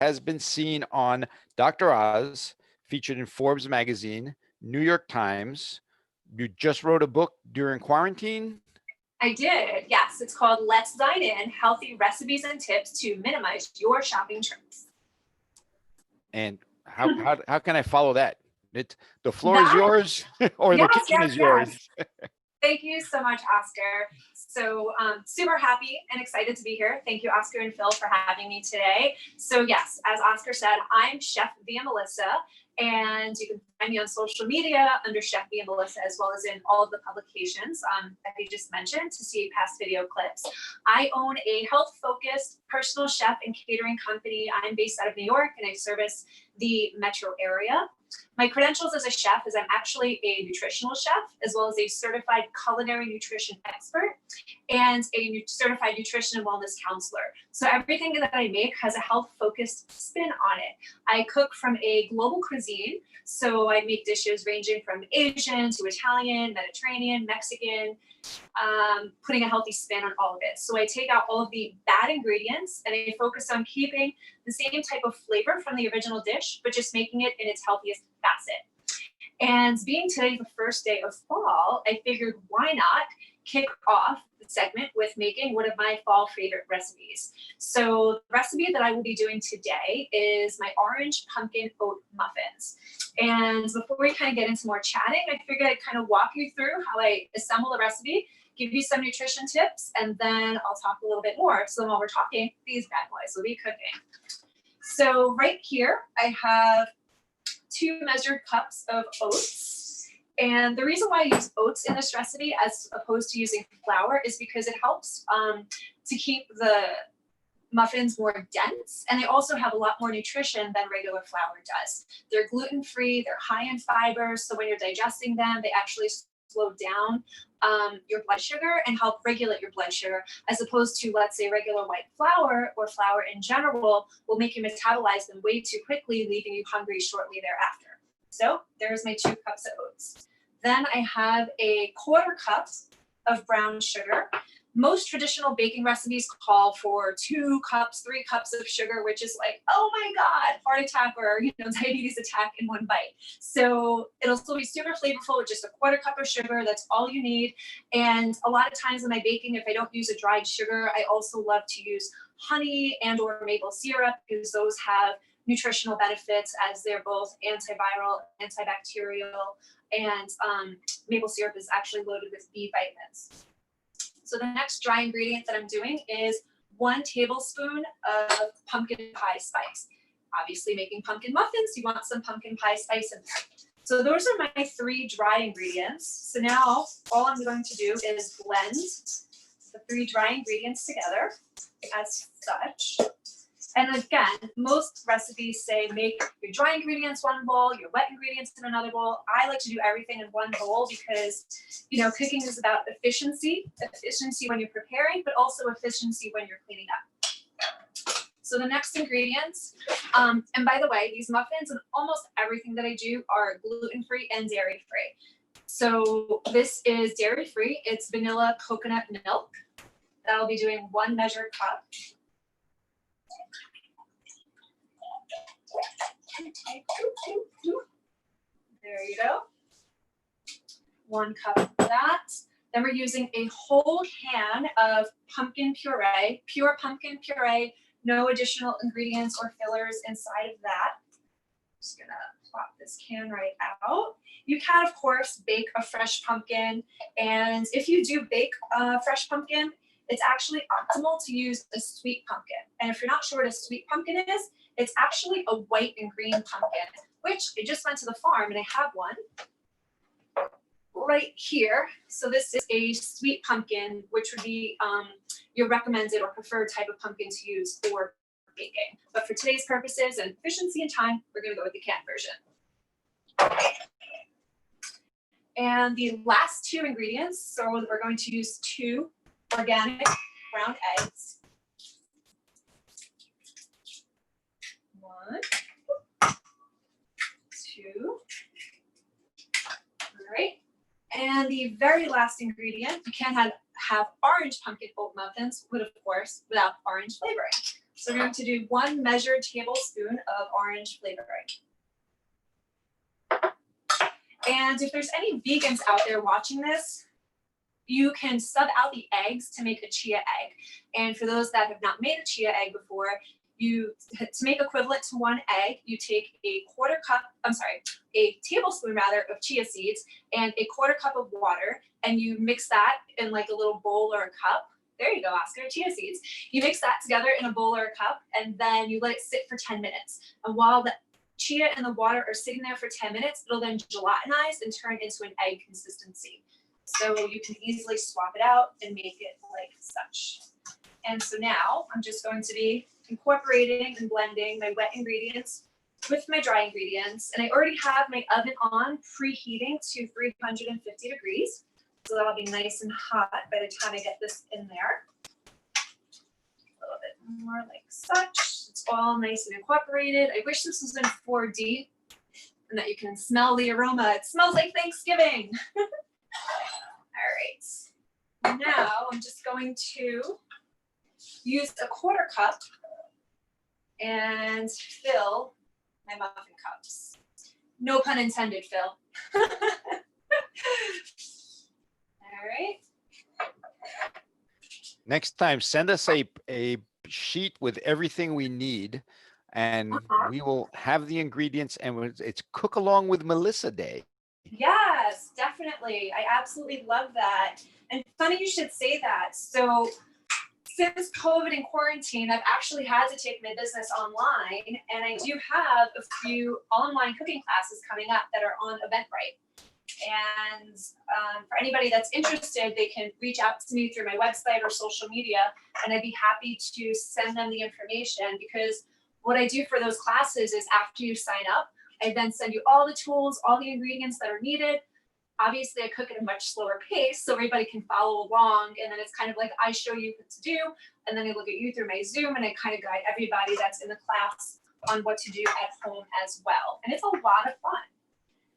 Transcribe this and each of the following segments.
has been seen on Dr. Oz, featured in Forbes magazine, New York Times. You just wrote a book during quarantine. I did, yes. It's called Let's Dine In, Healthy Recipes and Tips to Minimize Your Shopping Trips. And how can I follow that? The floor is yours, or the kitchen is yours. Thank you so much, Oscar. So super happy and excited to be here. Thank you, Oscar and Phil, for having me today. So yes, as Oscar said, I'm Chef Via Melissa, and you can find me on social media under Chef Via Melissa, as well as in all of the publications that we just mentioned to see past video clips. I own a health-focused personal chef and catering company. I'm based out of New York, and I service the metro area. My credentials as a chef is I'm actually a nutritional chef, as well as a certified culinary nutrition expert and a certified nutrition and wellness counselor. So everything that I make has a health-focused spin on it. I cook from a global cuisine, so I make dishes ranging from Asian to Italian, Mediterranean, Mexican, putting a healthy spin on all of it. So I take out all of the bad ingredients and I focus on keeping the same type of flavor from the original dish, but just making it in its healthiest facet. And being today the first day of fall, I figured why not kick off the segment with making one of my fall favorite recipes. So the recipe that I will be doing today is my orange pumpkin oat muffins. And before we kind of get into more chatting, I figured I'd kind of walk you through how I assemble the recipe, give you some nutrition tips, and then I'll talk a little bit more. So while we're talking, these bad boys will be cooking. So right here, I have 2 measured cups of oats. And the reason why I use oats in this recipe as opposed to using flour is because it helps to keep the muffins more dense, and they also have a lot more nutrition than regular flour does. They're gluten-free, they're high in fiber, so when you're digesting them, they actually slow down your blood sugar and help regulate your blood sugar, as opposed to, let's say, regular white flour or flour in general will make you metabolize them way too quickly, leaving you hungry shortly thereafter. So there's my 2 cups of oats. Then I have a 1/4 cup of brown sugar. Most traditional baking recipes call for 2 cups, 3 cups of sugar, which is like, oh my God, heart attack or diabetes attack in one bite. So it'll still be super flavorful with just a 1/4 cup of sugar. That's all you need. And a lot of times in my baking, if I don't use a dried sugar, I also love to use honey and or maple syrup, because those have nutritional benefits as they're both antiviral, antibacterial, and maple syrup is actually loaded with B vitamins. So the next dry ingredient that I'm doing is 1 tablespoon of pumpkin pie spice. Obviously, making pumpkin muffins, you want some pumpkin pie spice in there. So those are my 3 dry ingredients. So now all I'm going to do is blend the 3 dry ingredients together as such. And again, most recipes say make your dry ingredients 1 bowl, your wet ingredients in another bowl. I like to do everything in 1 bowl because, cooking is about efficiency when you're preparing, but also efficiency when you're cleaning up. So the next ingredients, and by the way, these muffins and almost everything that I do are gluten-free and dairy-free. So this is dairy-free. It's vanilla coconut milk. I'll be doing 1 measured cup. There you go. 1 cup of that. Then we're using a whole can of pumpkin puree, pure pumpkin puree, no additional ingredients or fillers inside of that. Just gonna plop this can right out. You can, of course, bake a fresh pumpkin. And if you do bake a fresh pumpkin, it's actually optimal to use a sweet pumpkin. And if you're not sure what a sweet pumpkin is, it's actually a white and green pumpkin, which I just went to the farm and I have one right here. So this is a sweet pumpkin, which would be your recommended or preferred type of pumpkin to use for baking. But for today's purposes and efficiency and time, we're gonna go with the canned version. And the last 2 ingredients, so we're going to use 2 organic brown eggs. 1, 2. All right. And the very last ingredient, you can have orange pumpkin oat muffins, but of course, without orange flavoring. So we're going to do 1 measured tablespoon of orange flavoring. And if there's any vegans out there watching this, you can sub out the eggs to make a chia egg. And for those that have not made a chia egg before, to make equivalent to 1 egg, you take a tablespoon rather of chia seeds and a 1/4 cup of water, and you mix that in like a little bowl or a cup. There you go, Oscar, chia seeds. You mix that together in a bowl or a cup, and then you let it sit for 10 minutes. And while the chia and the water are sitting there for 10 minutes, it'll then gelatinize and turn into an egg consistency. So you can easily swap it out and make it like such. And so now I'm just going to be incorporating and blending my wet ingredients with my dry ingredients. And I already have my oven on, preheating to 350 degrees. So that'll be nice and hot by the time I get this in there. A little bit more like such. It's all nice and incorporated. I wish this was in 4D and that you can smell the aroma. It smells like Thanksgiving. All right. Now I'm just going to use a 1/4 cup and fill my muffin cups. No pun intended, Phil. All right. Next time, send us a sheet with everything we need, and we will have the ingredients, and it's Cook Along with Melissa Day. Yes, definitely. I absolutely love that. And funny you should say that. So since COVID and quarantine, I've actually had to take my business online, and I do have a few online cooking classes coming up that are on Eventbrite. And for anybody that's interested, they can reach out to me through my website or social media, and I'd be happy to send them the information, because what I do for those classes is after you sign up, I then send you all the tools, all the ingredients that are needed. Obviously, I cook at a much slower pace so everybody can follow along. And then it's kind of like I show you what to do, and then I look at you through my Zoom, and I kind of guide everybody that's in the class on what to do at home as well. And it's a lot of fun,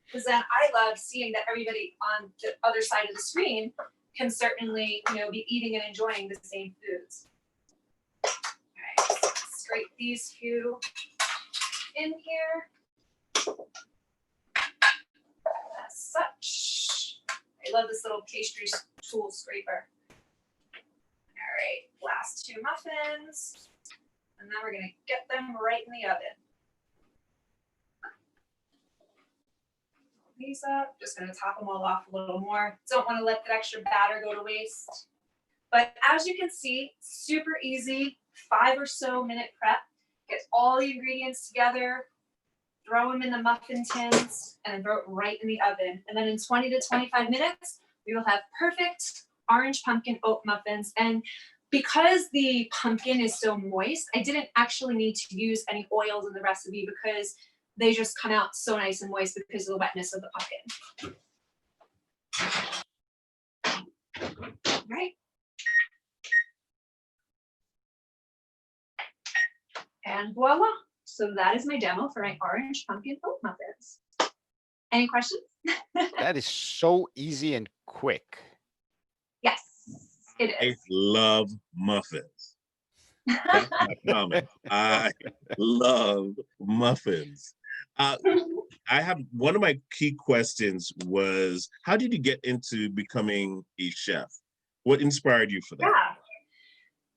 because then I love seeing that everybody on the other side of the screen can certainly, be eating and enjoying the same foods. All right, so scrape these few in here. As such. I love this little pastry tool scraper. All right, last 2 muffins. And then we're gonna get them right in the oven. These up, just gonna top them all off a little more. Don't wanna let that extra batter go to waste. But as you can see, super easy, 5 or so minute prep. Get all the ingredients together, throw them in the muffin tins, and throw it right in the oven. And then in 20 to 25 minutes, we will have perfect orange pumpkin oat muffins. And because the pumpkin is so moist, I didn't actually need to use any oils in the recipe, because they just come out so nice and moist because of the wetness of the pumpkin. All right. And voila. So that is my demo for my orange pumpkin oat muffins. Any questions? That is so easy and quick. Yes, it is. I love muffins. That's my comment. I love muffins. I have one of my key questions was, how did you get into becoming a chef? What inspired you for that? Yeah.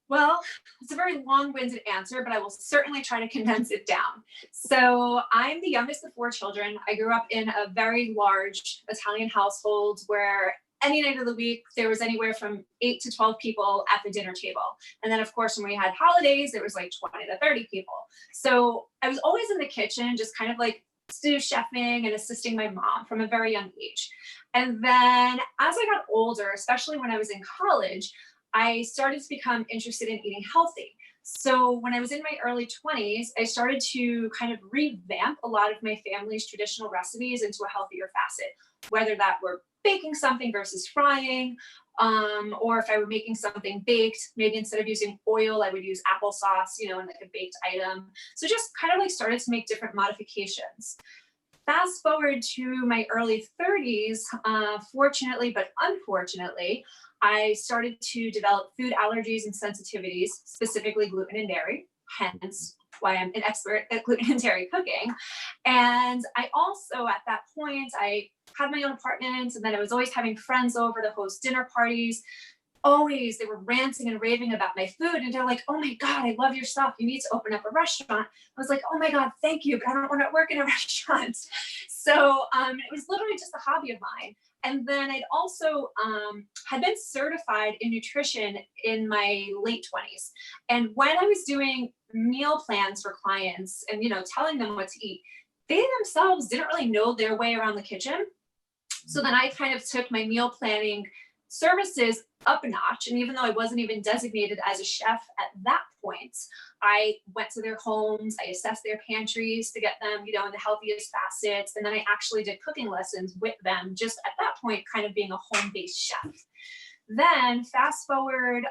Well, it's a very long-winded answer, but I will certainly try to condense it down. So I'm the youngest of 4 children. I grew up in a very large Italian household where any night of the week, there was anywhere from 8 to 12 people at the dinner table. And then, of course, when we had holidays, there was like 20 to 30 people. So I was always in the kitchen, just kind of like sous chefing and assisting my mom from a very young age. And then as I got older, especially when I was in college, I started to become interested in eating healthy. So when I was in my early 20s, I started to kind of revamp a lot of my family's traditional recipes into a healthier facet, whether that were baking something versus frying, or if I were making something baked, maybe instead of using oil, I would use applesauce, in like a baked item. So just kind of like started to make different modifications. Fast forward to my early 30s, fortunately, but unfortunately, I started to develop food allergies and sensitivities, specifically gluten and dairy. hence why I'm an expert at gluten and dairy cooking. And I also, at that point, I had my own apartment, and then I was always having friends over to host dinner parties. Always, they were ranting and raving about my food, and they're like, "Oh my God, I love your stuff. You need to open up a restaurant." I was like, "Oh my God, thank you, but I don't want to work in a restaurant." So it was literally just a hobby of mine. And then I'd also had been certified in nutrition in my late 20s. And when I was doing meal plans for clients and, you know, telling them what to eat, they themselves didn't really know their way around the kitchen. So then I kind of took my meal planning services up a notch. And even though I wasn't even designated as a chef at that point, I went to their homes, I assessed their pantries to get them, you know, in the healthiest facets. And then I actually did cooking lessons with them, just at that point, kind of being a home-based chef. Then fast forward,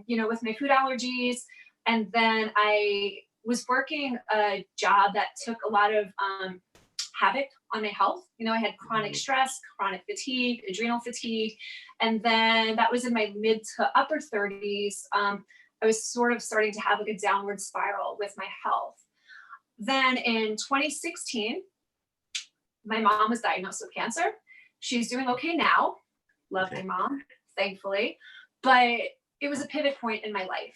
you know, with my food allergies, and then I was working a job that took a lot of havoc on my health. You know, I had chronic stress, chronic fatigue, adrenal fatigue. And then that was in my mid to upper 30s. I was sort of starting to have like a downward spiral with my health. Then in 2016, my mom was diagnosed with cancer. She's doing okay now. Love my mom, thankfully. But it was a pivot point in my life.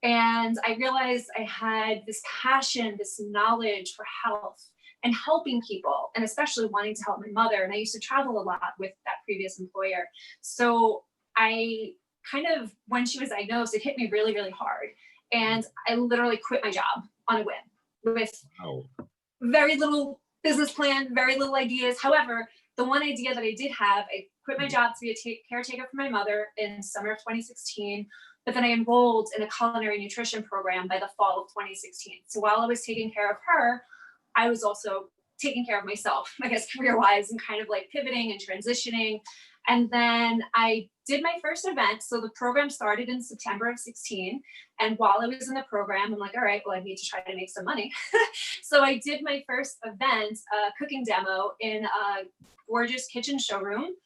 And I realized I had this passion, this knowledge for health and helping people, and especially wanting to help my mother. And I used to travel a lot with that previous employer. So I kind of, when she was diagnosed, it hit me really, really hard. And I literally quit my job on a whim with very little business plan, very little ideas. However, the one idea that I did have, I quit my job to be a caretaker for my mother in summer of 2016. But then I enrolled in a culinary nutrition program by the fall of 2016. So while I was taking care of her, I was also taking care of myself, I guess, career-wise, and kind of like pivoting and transitioning. And then I did my first event. So the program started in September of 16. And while I was in the program, I'm like, all right, well, I need to try to make some money. So I did my first event, a cooking demo in a gorgeous kitchen showroom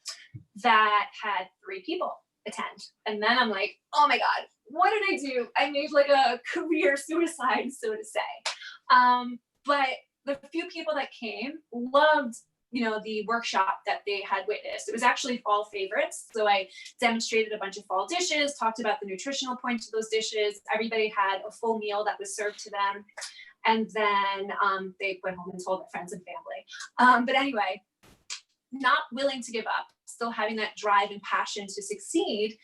that had 3 people attend. And then I'm like, oh my God, what did I do? I made like a career suicide, so to say. But the few people that came loved, you know, the workshop that they had witnessed. It was actually fall favorites. So I demonstrated a bunch of fall dishes, talked about the nutritional points of those dishes. Everybody had a full meal that was served to them. And then they went home and told their friends and family. But anyway, not willing to give up, still having that drive and passion to succeed.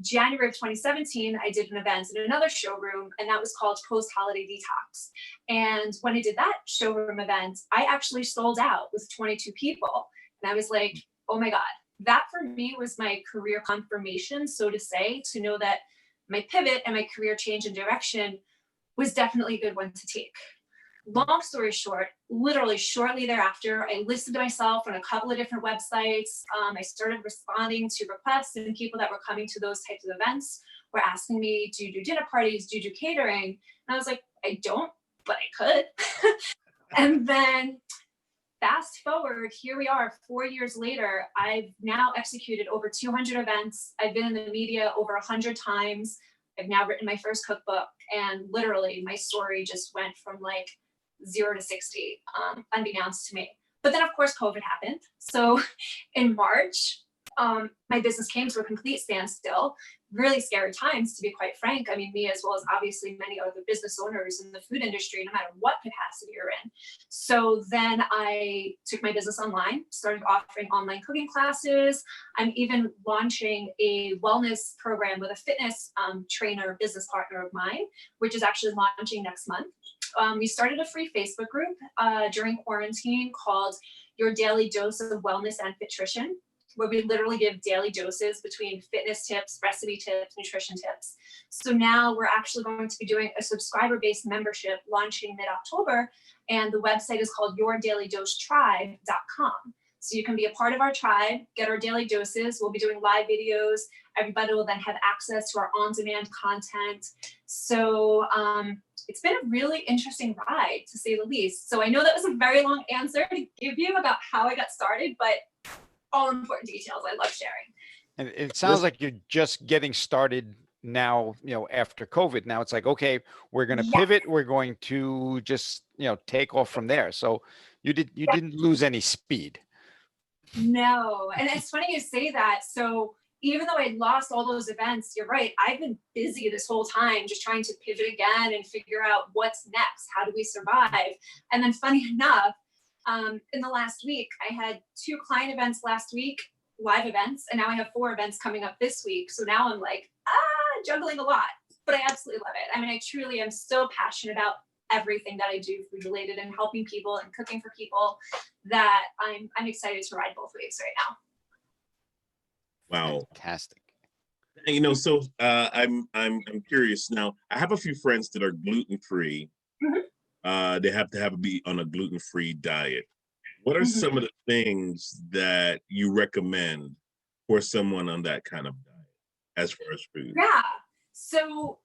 January of 2017, I did an event in another showroom, and that was called Post Holiday Detox. And when I did that showroom event, I actually sold out with 22 people. And I was like, oh my God, that for me was my career confirmation, so to say, to know that my pivot and my career change in direction was definitely a good one to take. Long story short, literally shortly thereafter, I listed myself on a couple of different websites. I started responding to requests, and people that were coming to those types of events were asking me, do you do dinner parties? Do you do catering? And I was like, I don't, but I could. And then fast forward, here we are 4 years later. I've now executed over 200 events. I've been in the media over 100 times. I've now written my first cookbook, and literally my story just went from like 0 to 60, unbeknownst to me. But then of course, COVID happened. So in March, my business came to a complete standstill. Really scary times, to be quite frank. I mean, me as well as obviously many other business owners in the food industry, no matter what capacity you're in. So then I took my business online, started offering online cooking classes. I'm even launching a wellness program with a fitness trainer, business partner of mine, which is actually launching next month. We started a free Facebook group during quarantine called Your Daily Dose of Wellness and Nutrition, where we literally give daily doses between fitness tips, recipe tips, nutrition tips. So now we're actually going to be doing a subscriber-based membership launching mid-October, and the website is called yourdailydosetribe.com. So you can be a part of our tribe, get our daily doses. We'll be doing live videos. Everybody will then have access to our on-demand content. So it's been a really interesting ride, to say the least. So I know that was a very long answer to give you about how I got started, but all important details I love sharing. And it sounds like you're just getting started now, after COVID, now it's like, okay, we're going to Yes. pivot. We're going to just, take off from there. So you didn't lose any speed. No, and it's funny you say that. So even though I lost all those events, you're right. I've been busy this whole time just trying to pivot again and figure out what's next. How do we survive? And then funny enough, in the last week, I had 2 client events last week, live events, and now I have 4 events coming up this week. So now I'm like, juggling a lot, but I absolutely love it. I mean, I truly am so passionate about everything that I do food related and helping people and cooking for people that I'm excited to ride both waves right now. Wow. Fantastic. So I'm curious now. I have a few friends that are gluten-free. They have to be on a gluten-free diet. What are some of the things that you recommend for someone on that kind of diet as far as food? Yeah. So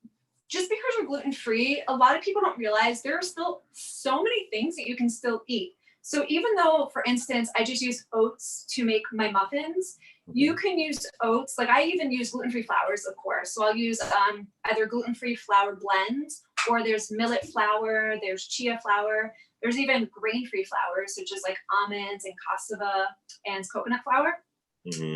just because you're gluten-free, a lot of people don't realize there are still so many things that you can still eat. So even though, for instance, I just use oats to make my muffins, you can use oats. Like I even use gluten-free flours, of course. So I'll use either gluten-free flour blends, or there's millet flour, there's chia flour, there's even grain-free flours, such as like almonds and cassava and coconut flour.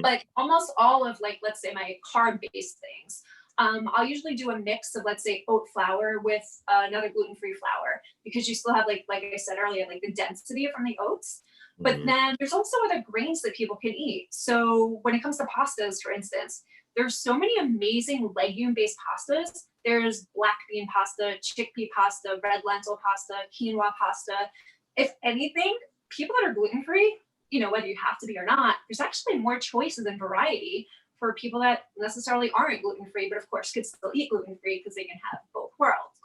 Like almost all of let's say my carb-based things. I'll usually do a mix of, let's say, oat flour with another gluten-free flour, because you still have, like I said earlier, like the density from the oats. But then there's also other grains that people can eat. So when it comes to pastas, for instance, there's so many amazing legume-based pastas. There's black bean pasta, chickpea pasta, red lentil pasta, quinoa pasta. If anything, people that are gluten-free, whether you have to be or not, there's actually more choices and variety for people that necessarily aren't gluten-free, but of course could still eat gluten-free because they can have both worlds.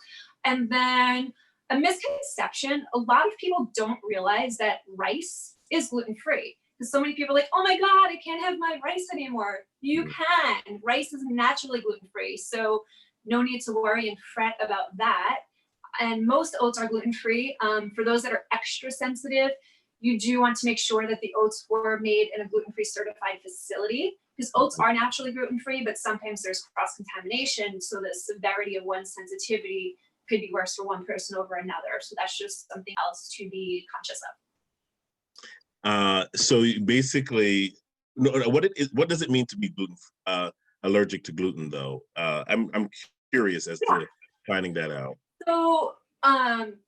And then a misconception, a lot of people don't realize that rice is gluten-free. Because so many people are like, oh my God, I can't have my rice anymore. You can. Rice is naturally gluten-free. So no need to worry and fret about that. And most oats are gluten-free. For those that are extra sensitive, you do want to make sure that the oats were made in a gluten-free certified facility, because oats are naturally gluten-free, but sometimes there's cross-contamination. So the severity of one sensitivity could be worse for one person over another. So that's just something else to be conscious of. So basically, what does it mean to be allergic to gluten, though? I'm curious as to finding that out. So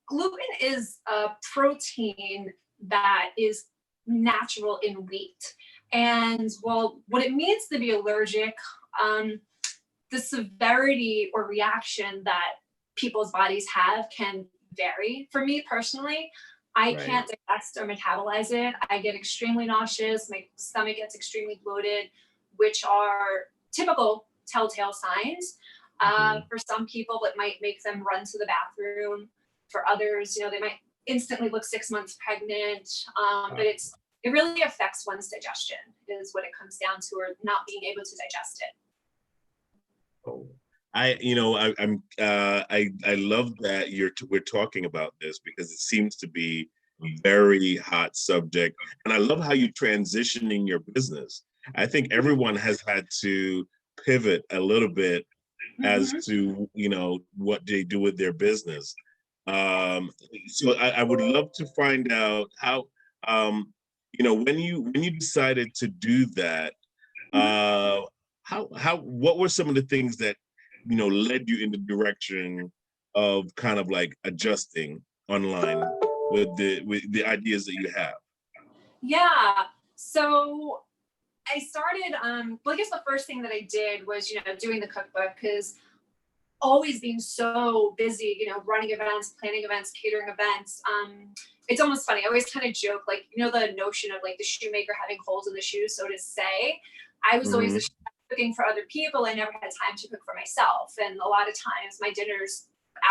gluten is a protein that is natural in wheat. And well, what it means to be allergic, the severity or reaction that people's bodies have can vary. For me personally, I can't digest or metabolize it. I get extremely nauseous. My stomach gets extremely bloated, which are typical telltale signs. For some people, it might make them run to the bathroom. For others, they might instantly look 6 months pregnant. But it really affects one's digestion is what it comes down to, or not being able to digest it. Oh, I love that we're talking about this, because it seems to be a very hot subject, and I love how you transitioning your business. I think everyone has had to pivot a little bit as to what they do with their business. So I would love to find out how when you decided to do that, what were some of the things that led you in the direction of kind of like adjusting online with the ideas that you have? Yeah. So I started, well, I guess the first thing that I did was, doing the cookbook, because always being so busy, running events, planning events, catering events. It's almost funny. I always kind of joke, like, the notion of like the shoemaker having holes in the shoes, so to say. I was always the chef cooking for other people. I never had time to cook for myself. And a lot of times my dinners,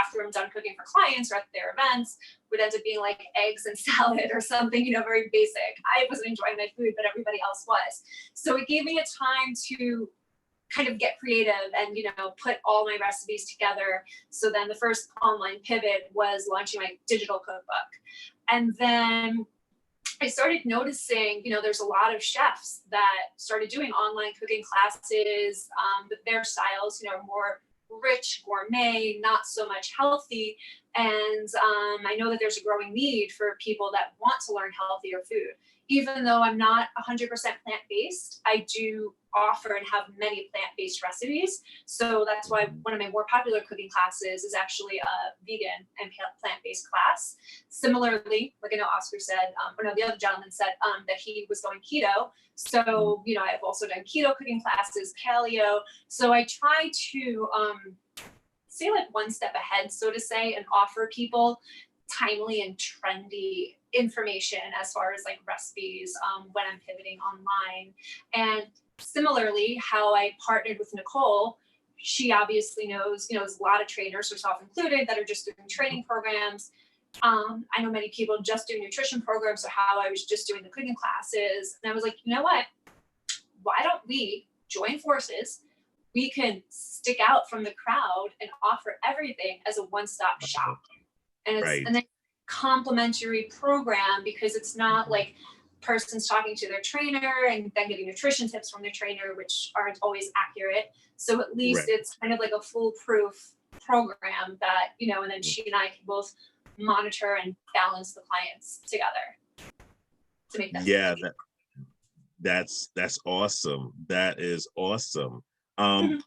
after I'm done cooking for clients or at their events, would end up being like eggs and salad or something, very basic. I wasn't enjoying my food, but everybody else was. So it gave me a time to kind of get creative and, put all my recipes together. So then the first online pivot was launching my digital cookbook. And then I started noticing, there's a lot of chefs that started doing online cooking classes, but their styles, are more rich, gourmet, not so much healthy. And I know that there's a growing need for people that want to learn healthier food. Even though I'm not 100% plant-based, I do offer and have many plant-based recipes. So that's why one of my more popular cooking classes is actually a vegan and plant-based class. Similarly, like I know Oscar said, or no, the other gentleman said that he was going keto. So, I've also done keto cooking classes, paleo. So I try to stay like one step ahead, so to say, and offer people timely and trendy information as far as like recipes when I'm pivoting online. And similarly, how I partnered with Nicole, she obviously knows, there's a lot of trainers, herself included, that are just doing training programs. I know many people just do nutrition programs, or how I was just doing the cooking classes. And I was like, you know what? Why don't we join forces? We can stick out from the crowd and offer everything as a one-stop shop. And it's Right. and then complimentary program, because it's not like person's talking to their trainer and then getting nutrition tips from their trainer, which aren't always accurate. So at least Right. it's kind of like a foolproof program that, and then she and I can both monitor and balance the clients together to make that. Yeah, that's awesome. That is awesome.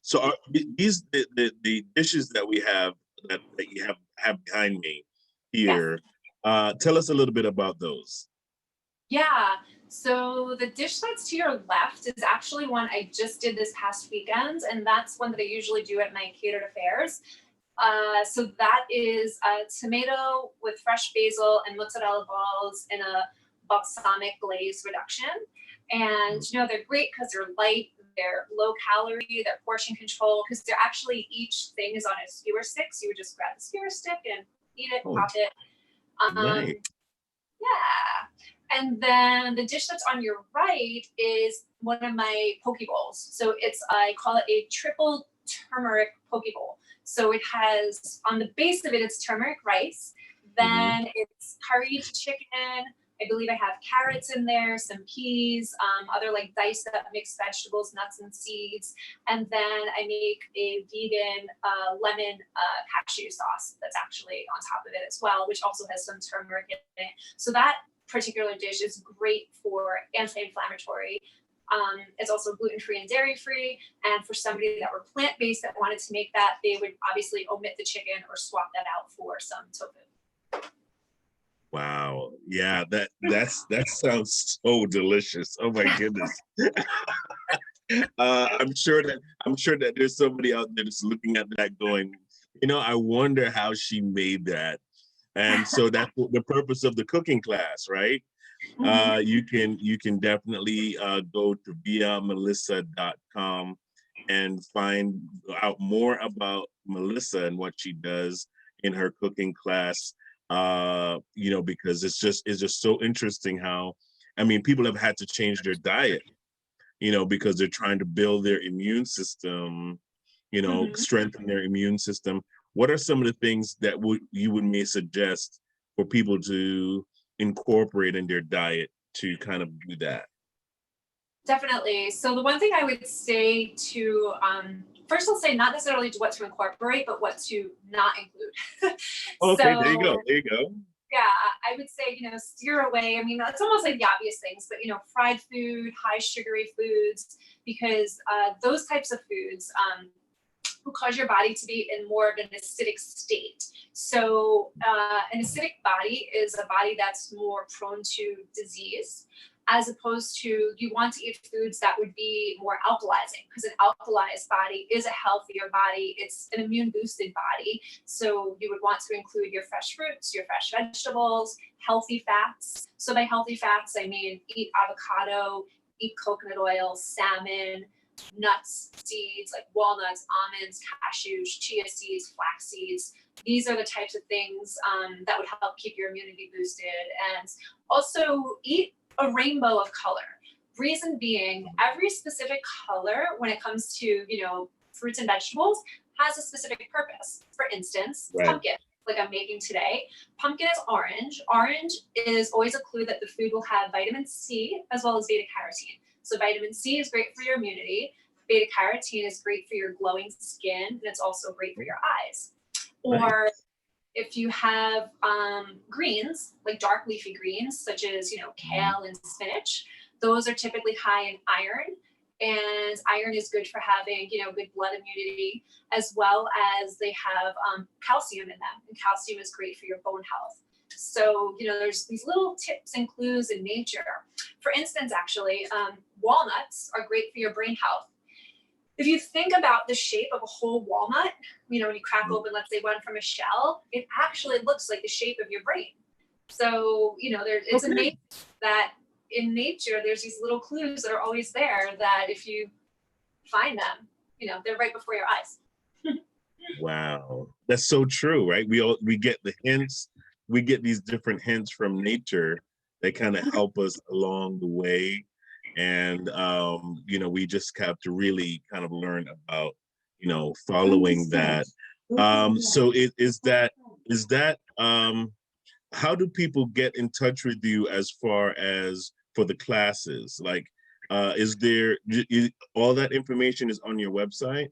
So are these the dishes that we have that you have behind me here? Tell us a little bit about those. Yeah. So the dish that's to your left is actually one I just did this past weekend, and that's one that I usually do at my catered affairs. So that is a tomato with fresh basil and mozzarella balls in a balsamic glaze reduction. And they're great because they're light, they're low calorie, they're portion control, because they're actually, each thing is on a skewer stick. So you would just grab the skewer stick and eat it, Oh, pop it. nice. Yeah. And then the dish that's on your right is one of my poke bowls. So I call it a triple turmeric poke bowl. So it has, on the base of it, it's turmeric rice. Then it's curried chicken. I believe I have carrots in there, some peas, other like diced up mixed vegetables, nuts and seeds. And then I make a vegan lemon cashew sauce that's actually on top of it as well, which also has some turmeric in it. So that particular dish is great for anti-inflammatory. It's also gluten-free and dairy-free. And for somebody that were plant-based that wanted to make that, they would obviously omit the chicken or swap that out for some tofu. Wow. Yeah, that sounds so delicious. Oh my goodness. I'm sure that there's somebody out there that's looking at that going, I wonder how she made that. And so that's the purpose of the cooking class, right? You can definitely go to viamelissa.com and find out more about Melissa and what she does in her cooking class. Because it's just so interesting how, people have had to change their diet, because they're trying to build their immune system, strengthen their immune system. What are some of the things that you may suggest for people to incorporate in their diet to kind of do that? Definitely. So the one thing I would say to, first I'll say not necessarily what to incorporate, but what to not include. Okay, So, there you go. yeah, I would say, steer away. It's almost like the obvious things, but, fried food, high sugary foods, because those types of foods will cause your body to be in more of an acidic state. So an acidic body is a body that's more prone to disease, as opposed to, you want to eat foods that would be more alkalizing, because an alkalized body is a healthier body. It's an immune boosted body. So you would want to include your fresh fruits, your fresh vegetables, healthy fats. So by healthy fats, I mean eat avocado, eat coconut oil, salmon, nuts, seeds like walnuts, almonds, cashews, chia seeds, flax seeds. These are the types of things that would help keep your immunity boosted. And also eat a rainbow of color. Reason being, every specific color when it comes to, fruits and vegetables has a specific purpose. For instance, Right. pumpkin. like I'm making today. Pumpkin is orange. Orange is always a clue that the food will have vitamin C as well as beta carotene. So vitamin C is great for your immunity. Beta carotene is great for your glowing skin, and it's also great for your eyes. Or if you have greens, like dark leafy greens, such as, kale and spinach, those are typically high in iron. And iron is good for having, good blood immunity, as well as they have calcium in them. And calcium is great for your bone health. So, there's these little tips and clues in nature. For instance, actually, walnuts are great for your brain health. If you think about the shape of a whole walnut, when you crack open, let's say one from a shell, it actually looks like the shape of your brain. So, it's amazing that in nature, there's these little clues that are always there that if you find them, they're right before your eyes. Wow, that's so true, right? We get the hints, we get these different hints from nature that kind of help us along the way. And we just have to really kind of learn about, following that. So is that how do people get in touch with you as far as for the classes? Like, is there all that information is on your website?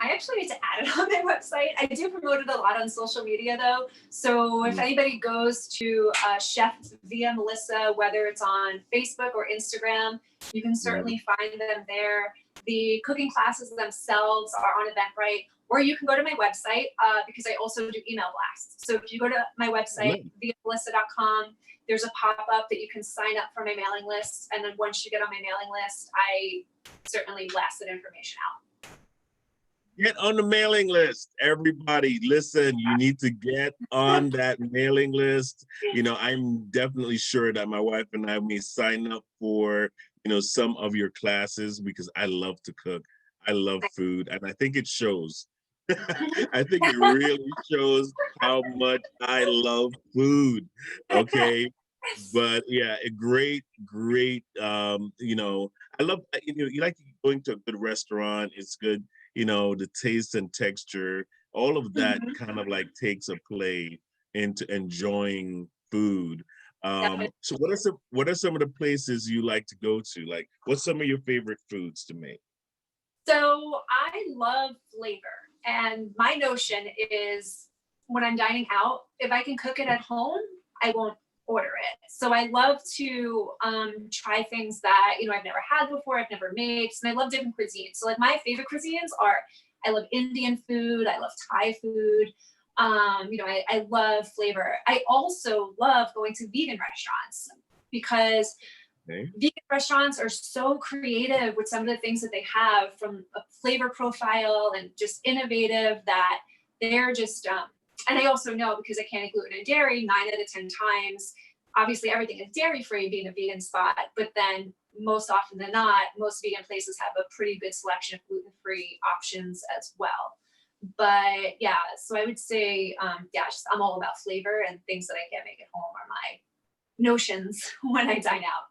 I actually need to add it on my website. I do promote it a lot on social media though. So if anybody goes to Chef Via Melissa, whether it's on Facebook or Instagram, you can certainly find them there. The cooking classes themselves are on Eventbrite, or you can go to my website because I also do email blasts. So if you go to my website, viamelissa.com, there's a pop-up that you can sign up for my mailing list. And then once you get on my mailing list, I certainly blast that information out. Get on the mailing list. Everybody, listen, you need to get on that mailing list. I'm definitely sure that my wife and I may sign up for, some of your classes because I love to cook. I love food, and I think it shows. I think it really shows how much I love food. Okay. But yeah, a great, I love, you like going to a good restaurant. It's good, the taste and texture, all of that kind of like takes a play into enjoying food. So what are some of the places you like to go to? Like, what's some of your favorite foods to make? So I love flavor. And my notion is when I'm dining out, if I can cook it at home, I won't order it. So I love to try things that, I've never had before, I've never made. And I love different cuisines. So like my favorite cuisines are, I love Indian food, I love Thai food. I love flavor. I also love going to vegan restaurants because vegan restaurants are so creative with some of the things that they have, from a flavor profile and just innovative, that they're just, and I also know, because I can't eat gluten and dairy 9 out of 10 times, obviously everything is dairy free being a vegan spot, but then most often than not, most vegan places have a pretty good selection of gluten-free options as well. But yeah, so I would say, I'm all about flavor, and things that I can't make at home are my notions when I dine out.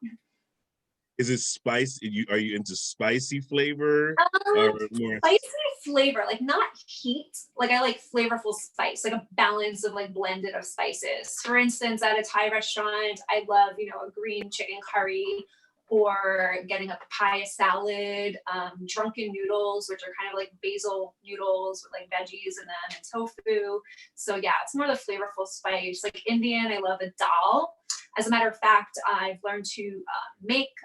Is it spicy? Are you into spicy flavor or more? Spicy flavor, like not heat. Like I like flavorful spice, like a balance of like blended of spices. For instance, at a Thai restaurant, I love, a green chicken curry, or getting a papaya salad, drunken noodles, which are kind of like basil noodles with like veggies in them and tofu. So yeah, it's more the flavorful spice. Like Indian, I love a dal. As a matter of fact, I've learned to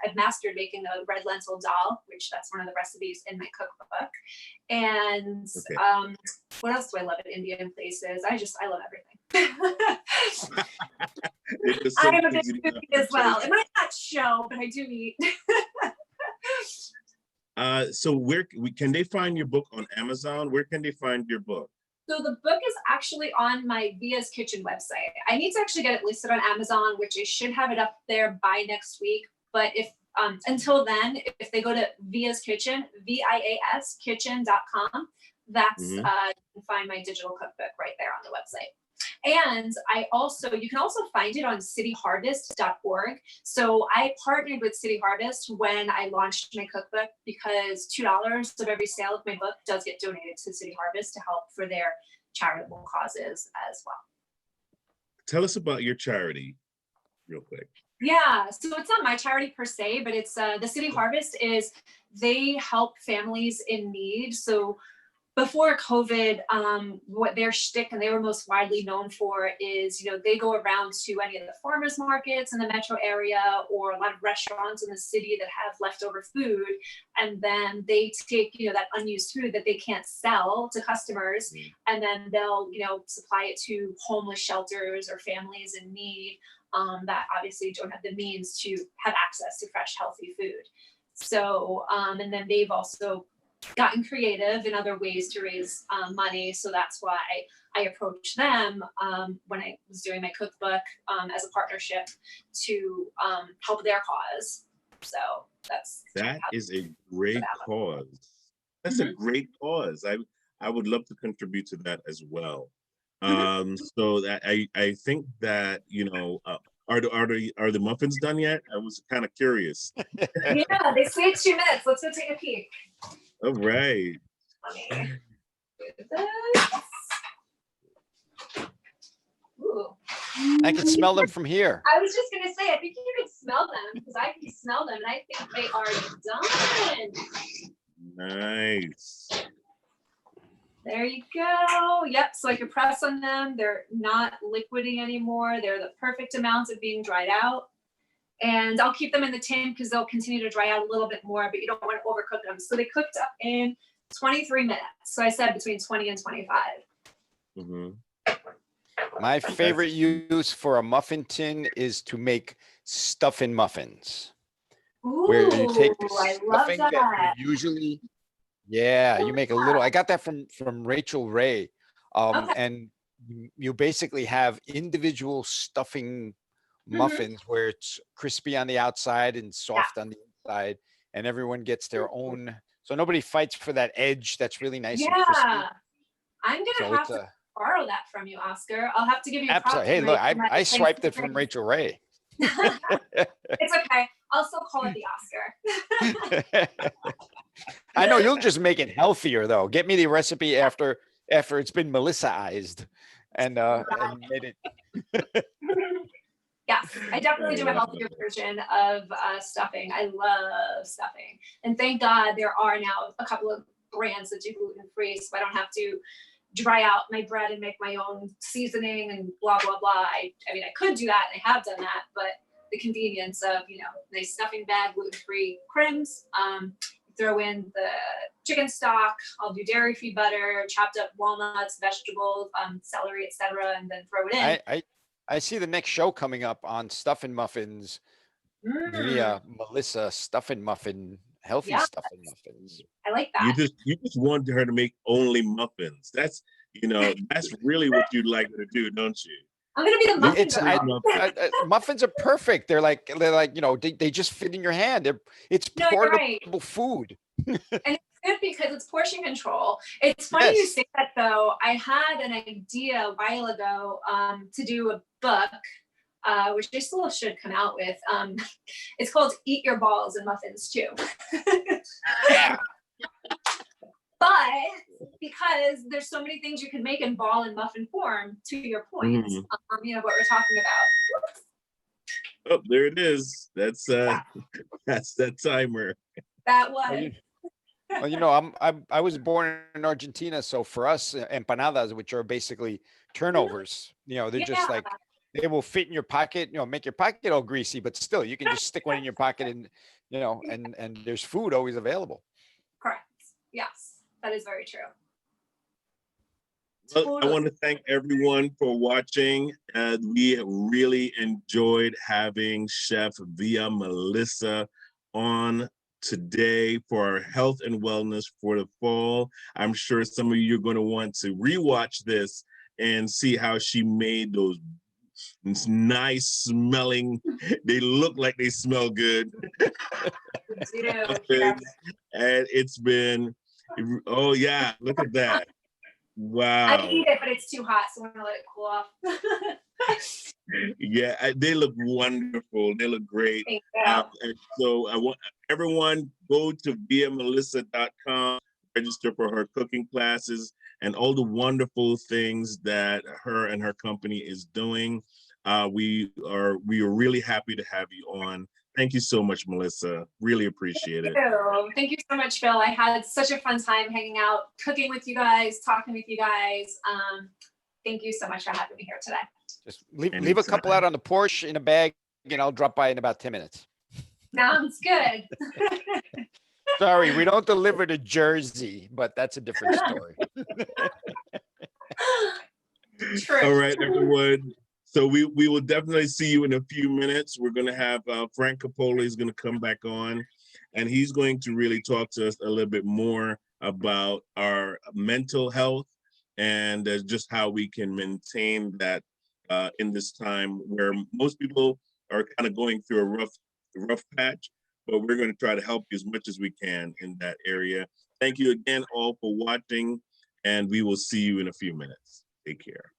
I've mastered making a red lentil dal, which that's one of the recipes in my cookbook. And what else do I love at Indian places? I love everything. I am a big foodie as well. It might not show, but I do eat. So where can they find your book? On Amazon? Where can they find your book? So the book is actually on my Via's Kitchen website. I need to actually get it listed on Amazon, which I should have it up there by next week. But if until then, if they go to Via's Kitchen, VIAS kitchen.com, that's you can find my digital cookbook right there on the website. And you can also find it on cityharvest.org. So I partnered with City Harvest when I launched my cookbook, because $2 of every sale of my book does get donated to City Harvest to help for their charitable causes as well. Tell us about your charity real quick. Yeah, so it's not my charity per se, but it's the City Harvest is they help families in need. So before COVID, what their shtick and they were most widely known for is, they go around to any of the farmers markets in the metro area or a lot of restaurants in the city that have leftover food. And then they take, that unused food that they can't sell to customers, and then they'll, supply it to homeless shelters or families in need that obviously don't have the means to have access to fresh, healthy food. So, and then they've also gotten creative in other ways to raise money. So that's why I approached them when I was doing my cookbook as a partnership to help their cause. So that is a great cause. That's a great cause. I would love to contribute to that as well. So that I think that are the muffins done yet? I was kind of curious. Yeah, they say 2 minutes. Let's go take a peek. All right. Let me do this. Ooh. I can smell them from here. I was just gonna say, I think you can smell them because I can smell them, and I think they are done. Nice. There you go. Yep. So I can press on them. They're not liquidy anymore. They're the perfect amount of being dried out. And I'll keep them in the tin because they'll continue to dry out a little bit more, but you don't want to overcook them. So they cooked up in 23 minutes. So I said between 20 and 25. Mm-hmm. My favorite use for a muffin tin is to make stuffing muffins. Ooh, Where you take the I love stuffing that. you usually, you make a little, I got that from Rachel Ray. Okay. And you basically have individual stuffing muffins where it's crispy on the outside and soft on the inside, and everyone gets their own, so nobody fights for that edge that's really nice and crispy. I'm gonna have to borrow that from you, Oscar. I'll have to give you a Absolutely. Hey, look, I swiped it from Rachel Ray. It's okay. I'll still call it the Oscar. I know you'll just make it healthier though. Get me the recipe after it's been Melissa-ized and made it. Yes, I definitely do a healthier version of stuffing. I love stuffing. And thank God there are now a couple of brands that do gluten-free, so I don't have to dry out my bread and make my own seasoning and blah, blah, blah. I mean, I could do that, and I have done that, but the convenience of, nice stuffing bag, gluten-free crims, throw in the chicken stock, I'll do dairy-free butter, chopped up walnuts, vegetables, celery, etc., and then throw it in. I see the next show coming up on stuffing muffins via Melissa stuffing muffin, healthy stuffing muffins. I like that. You just want her to make only muffins. That's that's really what you'd like her to do, don't you? I'm gonna be the muffin. Muffins are perfect. They're like they just fit in your hand. It's portable food. And it's good because it's portion control. It's funny you say that though. I had an idea a while ago to do a book, which I still should come out with. It's called Eat Your Balls and Muffins Too. But because there's so many things you can make in ball and muffin form, to your point, what we're talking about. Oh, there it is. That's that timer. That was. Well, I was born in Argentina, so for us, empanadas, which are basically turnovers, they're just like they will fit in your pocket, make your pocket all greasy, but still you can just stick one in your pocket and and there's food always available. Correct. Yes. That is very true. Well, I want to thank everyone for watching. We really enjoyed having Chef Via Melissa on today for our health and wellness for the fall. I'm sure some of you are going to want to rewatch this and see how she made those nice smelling, they look like they smell good. And it's been, oh yeah, look at that. Wow. I eat it, but it's too hot, so I'm gonna let it cool off. Yeah, they look wonderful. They look great. And so I want everyone go to viamelissa.com, register for her cooking classes, and all the wonderful things that her and her company is doing. We are really happy to have you on. Thank you so much, Melissa. Really appreciate it. Thank you so much, Phil. I had such a fun time hanging out, cooking with you guys, talking with you guys. Thank you so much for having me here today. Just leave a couple out on the porch in a bag, and I'll drop by in about 10 minutes. Sounds good. Sorry, we don't deliver to Jersey, but that's a different story. True. All right, everyone. So we will definitely see you in a few minutes. We're going to have Frank Coppola is going to come back on, and he's going to really talk to us a little bit more about our mental health and just how we can maintain that in this time where most people are kind of going through a rough patch, but we're going to try to help you as much as we can in that area. Thank you again all for watching, and we will see you in a few minutes. Take care.